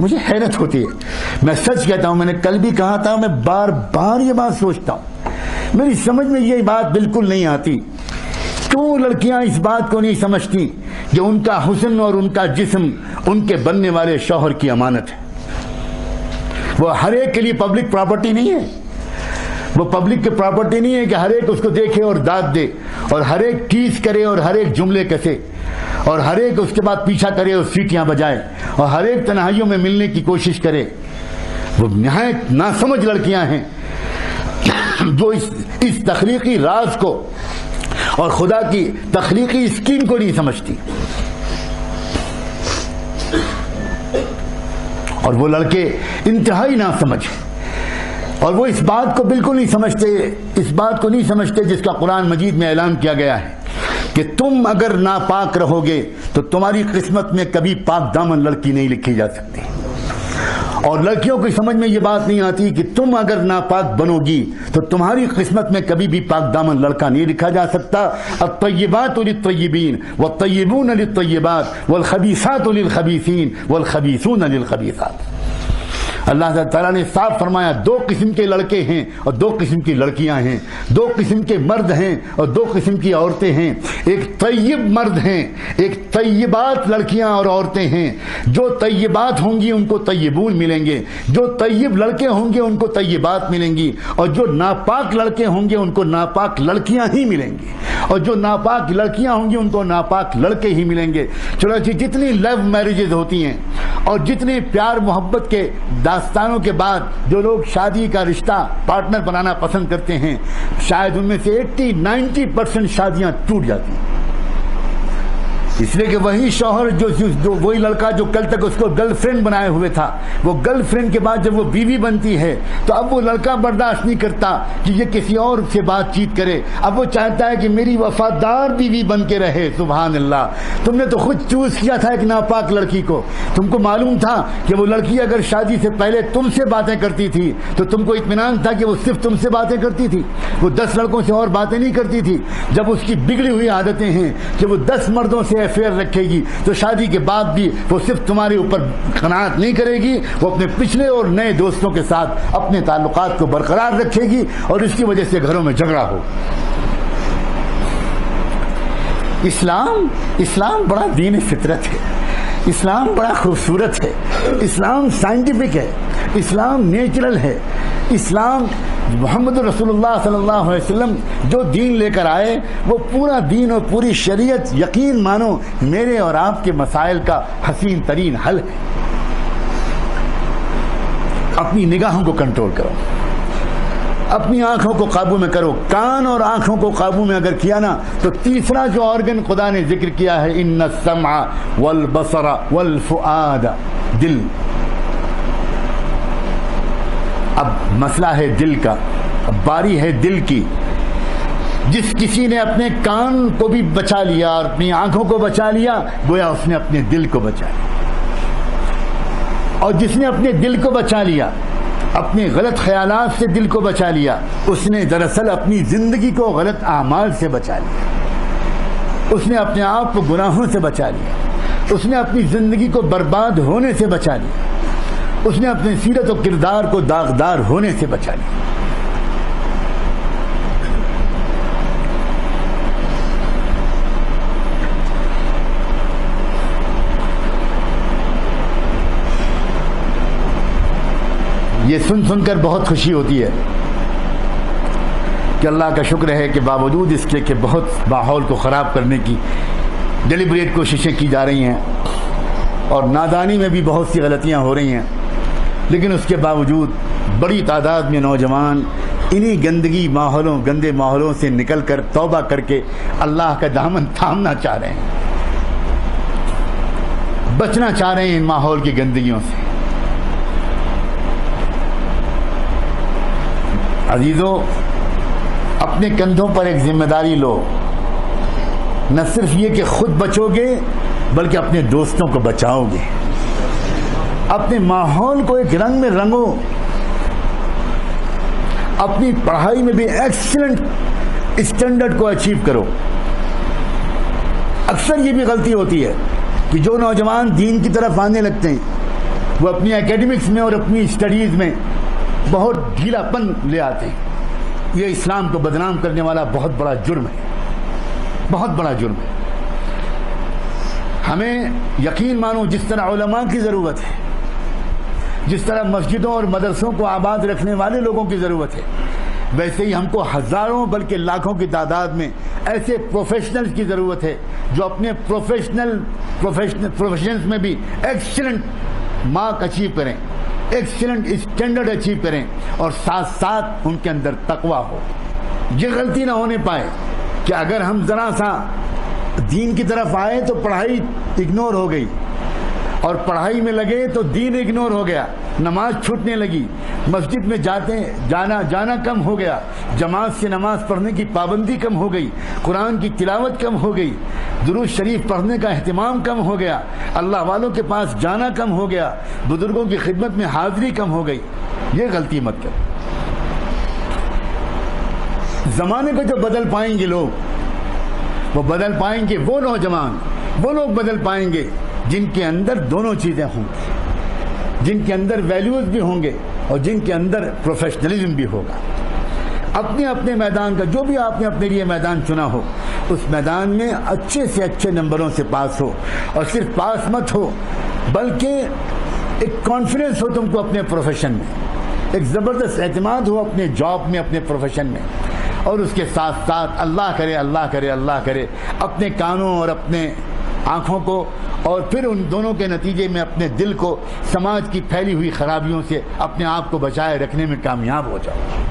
مجھے حیرت ہوتی ہے، میں سچ کہتا ہوں، میں نے کل بھی کہا تھا، میں بار بار یہ بات سوچتا ہوں، میری سمجھ میں یہ بات بالکل نہیں آتی، کیوں لڑکیاں اس بات کو نہیں سمجھتی کہ ان کا حسن اور ان کا جسم ان کے بننے والے شوہر کی امانت ہے۔ وہ ہر ایک کے لیے پبلک پراپرٹی نہیں ہے، وہ پبلک کی پراپرٹی نہیں ہے کہ ہر ایک اس کو دیکھے اور داد دے اور ہر ایک ٹیز کرے اور ہر ایک جملے کسے اور ہر ایک اس کے بعد پیچھا کرے اور سیٹیاں بجائے اور ہر ایک تنہائیوں میں ملنے کی کوشش کرے۔ وہ نہایت ناسمجھ لڑکیاں ہیں جو اس تخلیقی راز کو اور خدا کی تخلیقی اسکیم کو نہیں سمجھتی، اور وہ لڑکے انتہائی ناسمجھ ہیں، اور وہ اس بات کو بالکل نہیں سمجھتے، اس بات کو نہیں سمجھتے جس کا قرآن مجید میں اعلان کیا گیا ہے کہ تم اگر ناپاک رہو گے تو تمہاری قسمت میں کبھی پاک دامن لڑکی نہیں لکھی جا سکتی، اور لڑکیوں کی سمجھ میں یہ بات نہیں آتی کہ تم اگر ناپاک بنو گی تو تمہاری قسمت میں کبھی بھی پاک دامن لڑکا نہیں لکھا جا سکتا۔ الطیبات للطیبین والطیبون للطیبات والخبیثات للخبیثین والخبیثون للخبیثات۔ اللہ تعالیٰ نے صاف فرمایا دو قسم کے لڑکے ہیں اور دو قسم کی لڑکیاں ہیں، دو قسم کے مرد ہیں اور دو قسم کی عورتیں ہیں، ایک طیب مرد ہیں، ایک طیبات لڑکیاں اور عورتیں ہیں، جو طیبات ہوں گی ان کو طیبون ملیں گے، جو طیب لڑکے ہوں گے ان کو طیبات ملیں گی، اور جو ناپاک لڑکے ہوں گے ان کو ناپاک لڑکیاں ہی ملیں گی، اور جو ناپاک لڑکیاں ہوں گی ان کو ناپاک لڑکے ہی ملیں گے۔ چنانچہ جتنی لو میرجز ہوتی ہیں اور جتنی پیار محبت کے داستانوں کے بعد جو لوگ شادی کا رشتہ پارٹنر بنانا پسند کرتے ہیں، شاید ان میں سے 80-90% شادیاں ٹوٹ جاتی ہیں، اس لیے کہ وہی شوہر جو وہی لڑکا جو کل تک اس کو گرل فرینڈ بنائے ہوئے تھا، وہ گرل فرینڈ کے بعد جب وہ بیوی بنتی ہے تو اب وہ لڑکا برداشت نہیں کرتا کہ یہ کسی اور سے بات چیت کرے، اب وہ چاہتا ہے کہ میری وفادار بیوی بن کے رہے۔ سبحان اللہ، تم نے تو خود چوز کیا تھا ایک ناپاک لڑکی کو، تم کو معلوم تھا کہ وہ لڑکی اگر شادی سے پہلے تم سے باتیں کرتی تھی تو تم کو اطمینان تھا کہ وہ صرف تم سے باتیں کرتی تھی، وہ 10 لڑکوں سے اور باتیں نہیں کرتی تھی۔ جب اس کی بگڑی ہوئی عادتیں ہیں کہ وہ 10 مردوں سے افیئر رکھے گی تو شادی کے بعد بھی وہ صرف تمہارے اوپر قناعت نہیں کرے گی، وہ اپنے پچھلے اور نئے دوستوں کے ساتھ اپنے تعلقات کو برقرار رکھے گی، اور اس کی وجہ سے گھروں میں جھگڑا ہو۔ اسلام بڑا دین فطرت ہے، اسلام بڑا خوبصورت ہے، اسلام سائنٹیفک ہے، اسلام نیچرل ہے، اسلام محمد رسول اللہ صلی اللہ علیہ وسلم جو دین لے کر آئے وہ پورا دین اور پوری شریعت یقین مانو میرے اور آپ کے مسائل کا حسین ترین حل ہے۔ اپنی نگاہوں کو کنٹرول کرو، اپنی آنکھوں کو قابو میں کرو، کان اور آنکھوں کو قابو میں اگر کیا نا تو تیسرا جو آرگن خدا نے ذکر کیا ہے، ان السمع والبصر والفؤاد، دل۔ اب مسئلہ ہے دل کا، اب باری ہے دل کی۔ جس کسی نے اپنے کان کو بھی بچا لیا اور اپنی آنکھوں کو بچا لیا، گویا اس نے اپنے دل کو بچا لیا، اور جس نے اپنے دل کو بچا لیا، اپنے غلط خیالات سے دل کو بچا لیا، اس نے دراصل اپنی زندگی کو غلط اعمال سے بچا لیا، اس نے اپنے آپ کو گناہوں سے بچا لیا، اس نے اپنی زندگی کو برباد ہونے سے بچا لیا، اس نے اپنے سیرت و کردار کو داغدار ہونے سے بچا لیا۔ یہ سن کر بہت خوشی ہوتی ہے کہ اللہ کا شکر ہے کہ باوجود اس کے کہ بہت ماحول کو خراب کرنے کی ڈیلیبریٹ کوششیں کی جا رہی ہیں اور نادانی میں بھی بہت سی غلطیاں ہو رہی ہیں، لیکن اس کے باوجود بڑی تعداد میں نوجوان انہی گندے ماحولوں سے نکل کر توبہ کر کے اللہ کا دامن تھامنا چاہ رہے ہیں، بچنا چاہ رہے ہیں ان ماحول کی گندگیوں سے۔ عزیزو، اپنے کندھوں پر ایک ذمہ داری لو، نہ صرف یہ کہ خود بچو گے بلکہ اپنے دوستوں کو بچاؤ گے، اپنے ماحول کو ایک رنگ میں رنگو، اپنی پڑھائی میں بھی ایکسلنٹ اسٹینڈرڈ کو اچیو کرو۔ اکثر یہ بھی غلطی ہوتی ہے کہ جو نوجوان دین کی طرف آنے لگتے ہیں وہ اپنی اکیڈمکس میں اور اپنی اسٹڈیز میں بہت ڈھیلا پن لے آتے ہیں. یہ اسلام کو بدنام کرنے والا بہت بڑا جرم ہے, بہت بڑا جرم ہے. ہمیں یقین مانو جس طرح علماء کی ضرورت ہے, جس طرح مسجدوں اور مدرسوں کو آباد رکھنے والے لوگوں کی ضرورت ہے, ویسے ہی ہم کو ہزاروں بلکہ لاکھوں کی تعداد میں ایسے پروفیشنلز کی ضرورت ہے جو اپنے پروفیشنز میں بھی ایکسیلنٹ مارک اچیو کریں, ایکسیلنٹ اسٹینڈرڈ اچیو کریں, اور ساتھ ساتھ ان کے اندر تقویٰ ہو. یہ غلطی نہ ہونے پائے کہ اگر ہم ذرا سا دین کی طرف آئے تو پڑھائی اگنور ہو گئی, اور پڑھائی میں لگے تو دین اگنور ہو گیا, نماز چھوٹنے لگی, مسجد میں جانا کم ہو گیا, جماعت سے نماز پڑھنے کی پابندی کم ہو گئی, قرآن کی تلاوت کم ہو گئی, درود شریف پڑھنے کا اہتمام کم ہو گیا, اللہ والوں کے پاس جانا کم ہو گیا, بزرگوں کی خدمت میں حاضری کم ہو گئی. یہ غلطی مت کرو. زمانے کو جو بدل پائیں گے لوگ, وہ بدل پائیں گے, وہ نوجوان, وہ لوگ بدل پائیں گے جن کے اندر دونوں چیزیں ہوں گی, جن کے اندر ویلیوز بھی ہوں گے اور جن کے اندر پروفیشنلزم بھی ہوگا. اپنے اپنے میدان کا جو بھی آپ نے اپنے لیے میدان چنا ہو, اس میدان میں اچھے سے اچھے نمبروں سے پاس ہو, اور صرف پاس مت ہو بلکہ ایک کانفیڈنس ہو تم کو اپنے پروفیشن میں, ایک زبردست اعتماد ہو اپنے جاب میں, اپنے پروفیشن میں, اور اس کے ساتھ ساتھ اللہ کرے اللہ کرے اللہ کرے اپنے کانوں اور اپنے آنکھوں کو, اور پھر ان دونوں کے نتیجے میں اپنے دل کو سماج کی پھیلی ہوئی خرابیوں سے اپنے آپ کو بچائے رکھنے میں کامیاب ہو جاؤ.